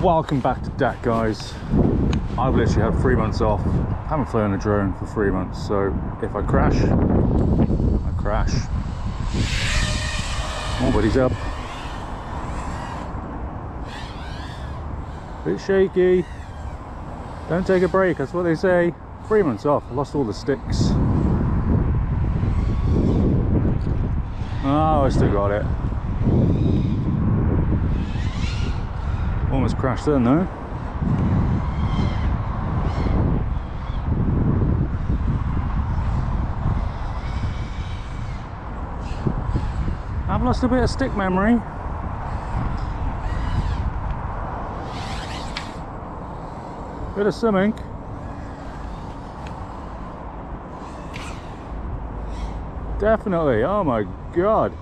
Welcome back to DAT, guys. I've literally had 3 months off. Haven't flown a drone for 3 months, so if I crash, I crash. Nobody's up. Bit shaky. Don't take a break, that's what they say. 3 months off, I lost all the sticks. Oh, I still got it. Almost crashed then though. I've lost a bit of stick memory. Bit of something. Definitely, oh my god.